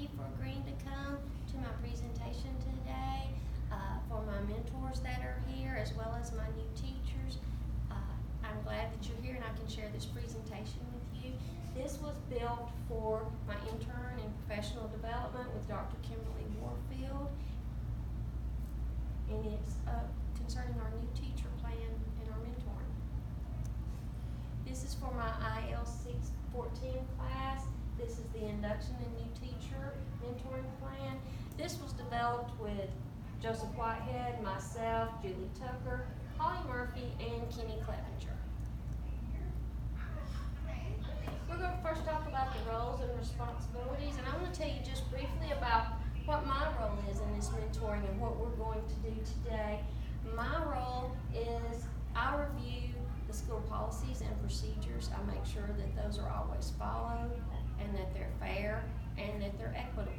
you for agreeing to come to my presentation today. For my mentors that are here, as well as my new teachers. I'm glad that you're here and I can share this presentation with you. This was built for my intern in professional development with Dr. Kimberly Warfield, and it's concerning our new teacher plan and our mentoring. This is for my IL614 class. This is the induction and new teacher mentoring plan. This was developed with Joseph Whitehead, myself, Julie Tucker, Holly Murphy, and Kenny Clevenger. We're going to first talk about the roles and responsibilities, and I want to tell you just briefly about what my role is in this mentoring and what we're going to do today. My role is I review the school policies and procedures. I make sure that those are always followed and that they're fair and that they're equitable.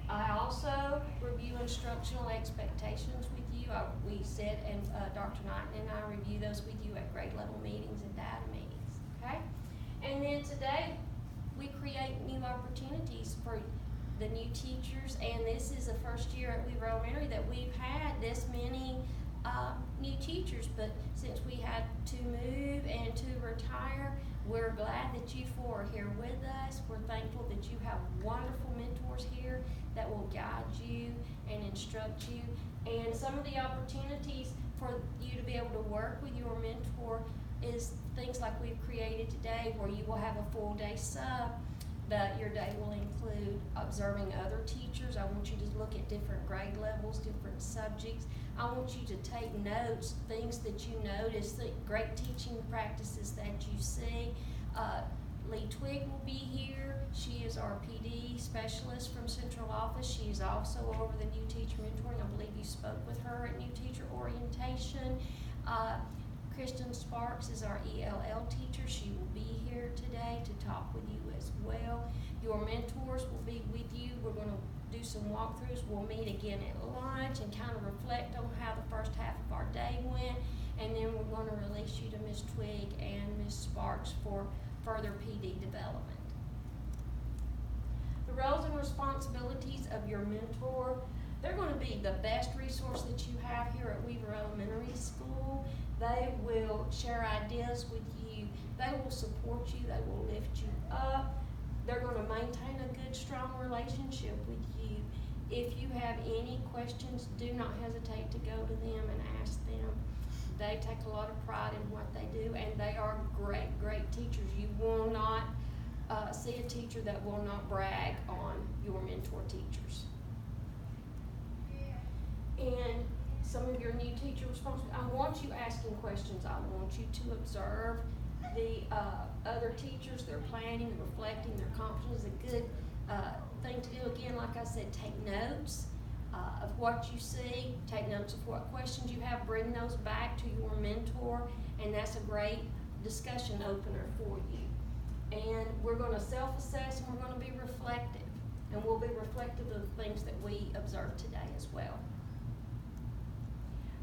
I also review instructional expectations with you. We sit and Dr. Knighton and I review those with you at grade level meetings and data meetings, okay? And then today, we create new opportunities for the new teachers, and this is the first year at Weaver Elementary that we've had this many new teachers, but since we had to move and to retire, we're glad that you four are here with us. We're thankful that you have wonderful mentors here that will guide you and instruct you. And some of the opportunities for you to be able to work with your mentor is things like we've created today, where you will have a full day sub, but your day will include observing other teachers. I want you to look at different grade levels, different subjects. I want you to take notes, things that you notice, the great teaching practices that you see. Lee Twigg will be here. She is our PD specialist from Central Office. She is also over the new teacher mentoring. I believe you spoke with her at new teacher orientation. Kristen Sparks is our ELL teacher. She will be here today to talk with you as well. Your mentors will be with you. We're going to do some walkthroughs. We'll meet again at lunch and kind of reflect on how the first half of our day went. And then we're going to release you to Ms. Twigg and Ms. Sparks for further PD development. The roles and responsibilities of your mentor. They're going to be the best resource that you have here at Weaver Elementary School. They will share ideas with you. They will support you. They will lift you up. They're going to maintain a good, strong relationship with you. If you have any questions, do not hesitate to go to them and ask them. They take a lot of pride in what they do, and they are great, great teachers. You will not see a teacher that will not brag on your mentor teachers. And some of your new teacher responsibilities, I want you asking questions. I want you to observe the other teachers, their planning, reflecting, their accomplishments. A good thing to do, again, like I said, take notes of what you see, take notes of what questions you have, bring those back to your mentor, and that's a great discussion opener for you. And we're going to self-assess and we're going to be reflective, and we'll be reflective of the things that we observed today as well.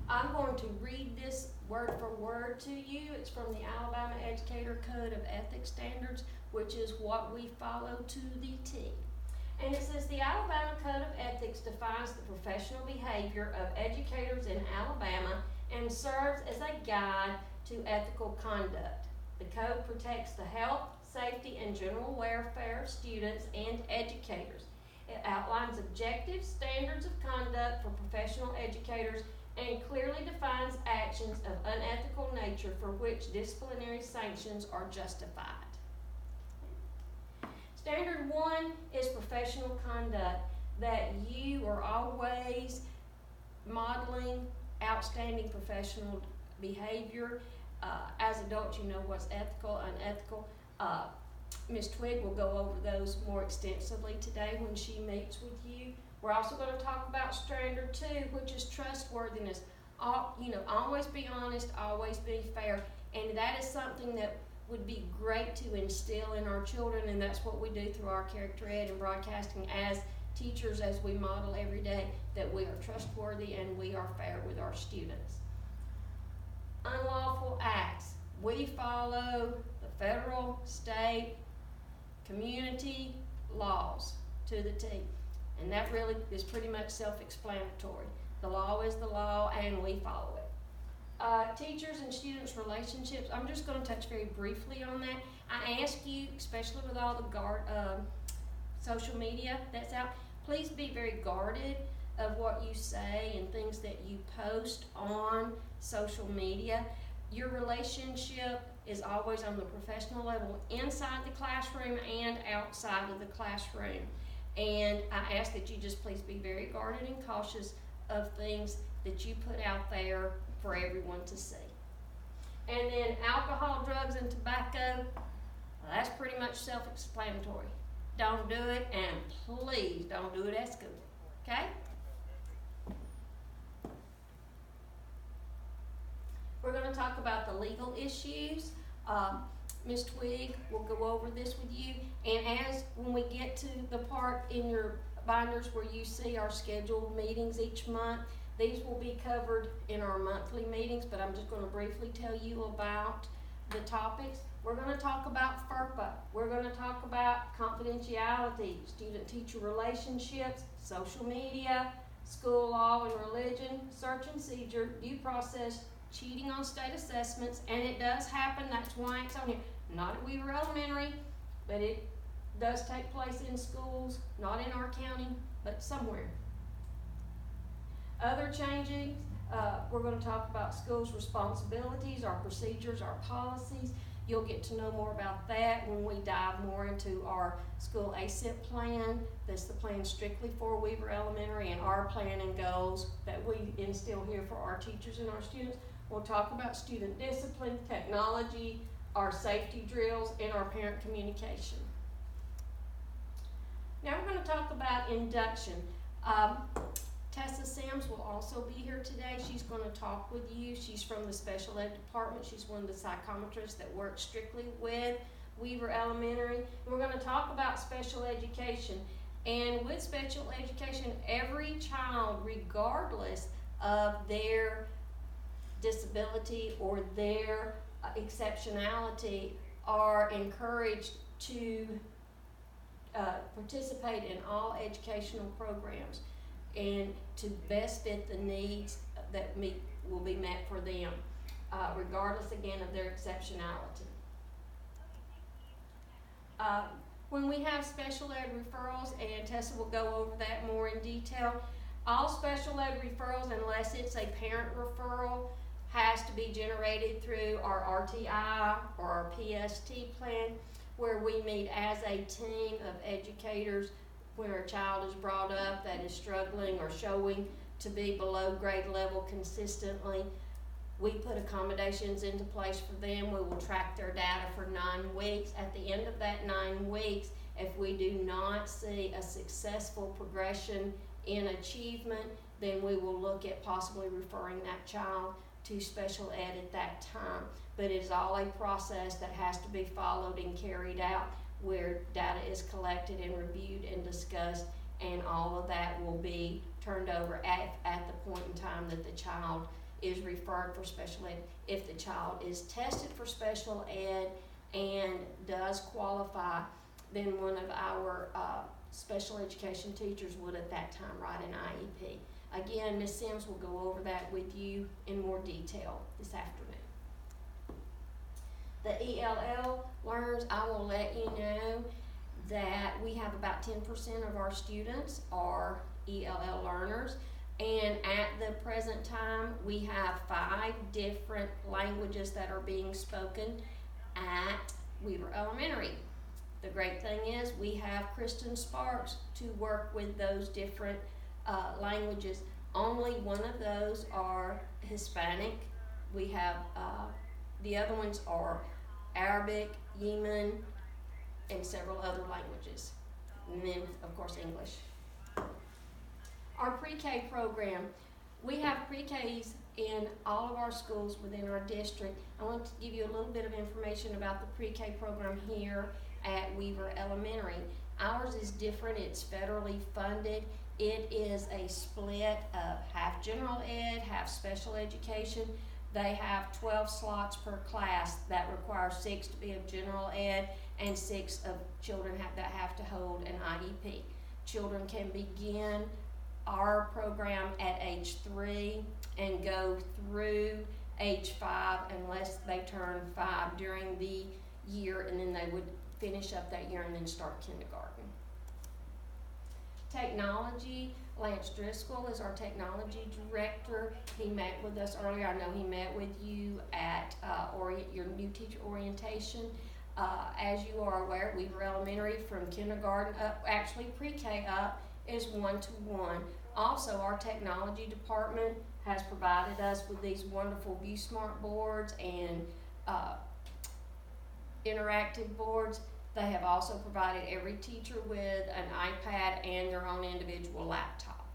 I'm going to read this word for word to you. It's from the Alabama Educator Code of Ethics Standards, which is what we follow to the T. And it says, the Alabama Code of Ethics defines the professional behavior of educators in Alabama and serves as a guide to ethical conduct. The code protects the health, safety, and general welfare of students and educators. It outlines objective standards of conduct for professional educators and clearly defines actions of unethical nature for which disciplinary sanctions are justified. Standard 1 is professional conduct, that you are always modeling outstanding professional behavior. As adults, you know what's ethical, unethical. Ms. Twigg will go over those more extensively today when she meets with you. We're also going to talk about standard 2, which is trustworthiness. Always be honest, always be fair, and that is something that would be great to instill in our children, and that's what we do through our character ed and broadcasting as teachers, as we model every day that we are trustworthy and we are fair with our students. Unlawful acts. We follow the federal, state, community laws to the T. And that really is pretty much self-explanatory. The law is the law, and we follow it. Teachers and students relationships, I'm just going to touch very briefly on that. I ask you, especially with all the social media that's out, please be very guarded of what you say and things that you post on social media. Your relationship is always on the professional level inside the classroom and outside of the classroom. And I ask that you just please be very guarded and cautious of things that you put out there for everyone to see. And then alcohol, drugs, and tobacco, well, that's pretty much self-explanatory. Don't do it, and please don't do it at school, okay? We're going to talk about the legal issues. Ms. Twig will go over this with you, and when we get to the part in your binders where you see our scheduled meetings each month, these will be covered in our monthly meetings, but I'm just going to briefly tell you about the topics. We're going to talk about FERPA. We're going to talk about confidentiality, student-teacher relationships, social media, school law and religion, search and seizure, due process, cheating on state assessments, and it does happen. That's why it's on here. Not at Weaver Elementary, but it does take place in schools, not in our county, but somewhere. Other changes, we're going to talk about schools' responsibilities, our procedures, our policies. You'll get to know more about that when we dive more into our school ASIP plan. That's the plan strictly for Weaver Elementary, and our plan and goals that we instill here for our teachers and our students. We'll talk about student discipline, technology, our safety drills, and our parent communication. Now we're going to talk about induction. Tessa Sims will also be here today. She's going to talk with you. She's from the special ed department. She's one of the psychometrists that works strictly with Weaver Elementary. And we're going to talk about special education. And with special education, every child, regardless of their disability or their exceptionality, are encouraged to participate in all educational programs and to best fit the needs that will be met for them, regardless again of their exceptionality. When we have special ed referrals, and Tessa will go over that more in detail, all special ed referrals, unless it's a parent referral, has to be generated through our RTI or our PST plan, where we meet as a team of educators when a child is brought up that is struggling or showing to be below grade level consistently. We put accommodations into place for them. We will track their data for 9 weeks. At the end of that 9 weeks, if we do not see a successful progression in achievement, then we will look at possibly referring that child to special ed at that time. But it is all a process that has to be followed and carried out, where data is collected and reviewed and discussed, and all of that will be turned over at the point in time that the child is referred for special ed. If the child is tested for special ed and does qualify, then one of our special education teachers would at that time write an IEP. Again, Ms. Sims will go over that with you in more detail this afternoon. The ELL learners, I will let you know that we have about 10% of our students are ELL learners, and at the present time we have 5 different languages that are being spoken at Weaver Elementary. The great thing is we have Kristen Sparks to work with those different languages. Only one of those are Hispanic. We have the other ones are Arabic, Yemen, and several other languages, and then of course English. Our pre-K program, we have pre-Ks in all of our schools within our district. I want to give you a little bit of information about the pre-K program here at Weaver Elementary. Ours is different. It's federally funded. It is a split of half general ed, half special education. They have 12 slots per class that require 6 to be of general ed and 6 of children that have to hold an IEP. children can begin our program at age 3 and go through age 5 unless they turn 5 during the year, and then they would finish up that year and then start kindergarten. Technology, Lance Driscoll is our technology director. He met with us earlier. I know he met with you at your new teacher orientation. As you are aware, Weaver Elementary from kindergarten up, actually pre-K up, is 1-to-1. Also, our technology department has provided us with these wonderful ViewSmart boards and interactive boards. They have also provided every teacher with an iPad and their own individual laptop.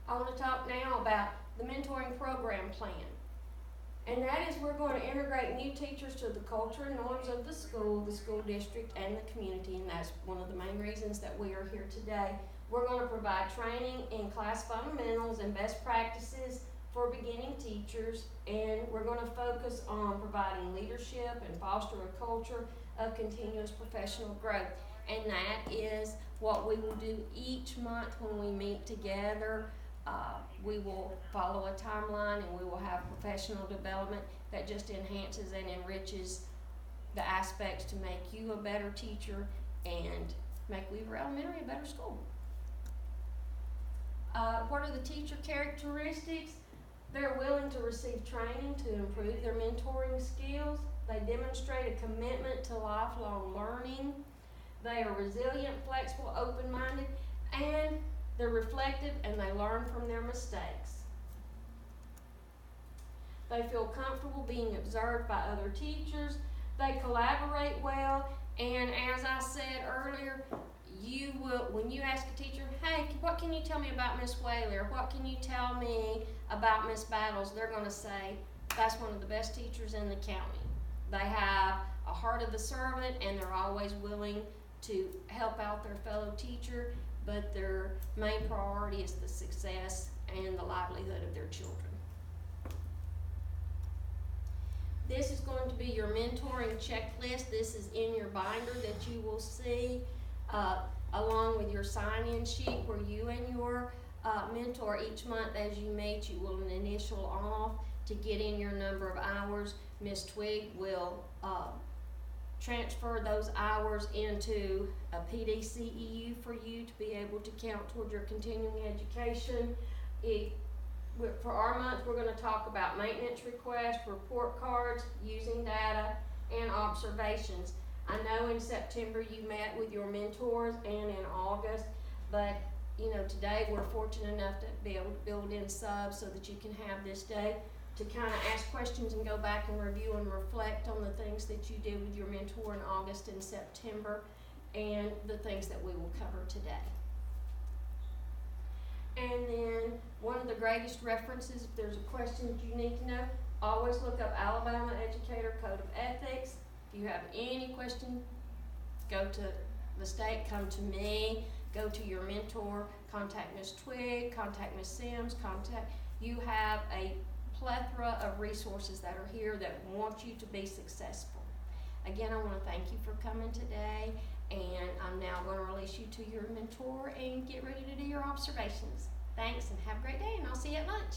I want to talk now about the mentoring program plan. And that is, we're going to integrate new teachers to the culture and norms of the school district, and the community, and that's one of the main reasons that we are here today. We're going to provide training in class fundamentals and best practices for beginning teachers, and we're going to focus on providing leadership and foster a culture of continuous professional growth. And that is what we will do each month when we meet together. We will follow a timeline, and we will have professional development that just enhances and enriches the aspects to make you a better teacher and make Weaver Elementary a better school. What are the teacher characteristics? They're willing to receive training to improve their mentoring skills. They demonstrate a commitment to lifelong learning. They are resilient, flexible, open-minded, and they're reflective, and they learn from their mistakes. They feel comfortable being observed by other teachers. They collaborate well, and as I said earlier, you will, when you ask a teacher, hey, what can you tell me about Miss Whaley, or what can you tell me about Miss Battles, they're going to say, that's one of the best teachers in the county. They have a heart of the servant, and they're always willing to help out their fellow teacher, but their main priority is the success and the livelihood of their children. This is going to be your mentoring checklist. This is in your binder that you will see, along with your sign-in sheet, where you and your mentor each month as you meet, you will initial off to get in your number of hours. Ms. Twig will transfer those hours into a PDCEU for you to be able to count toward your continuing education. For our month, we're going to talk about maintenance requests, report cards, using data, and observations. I know in September you met with your mentors, and in August, but today we're fortunate enough to be able to build in subs so that you can have this day to kind of ask questions and go back and review and reflect on the things that you did with your mentor in August and September, and the things that we will cover today. And then one of the greatest references, if there's a question that you need to know, always look up Alabama Educator Code of Ethics. If you have any question, go to the state, come to me, go to your mentor, contact Ms. Twig, contact Ms. Sims, you have a plethora of resources that are here that want you to be successful. Again, I want to thank you for coming today, and I'm now going to release you to your mentor and get ready to do your observations. Thanks, and have a great day, and I'll see you at lunch.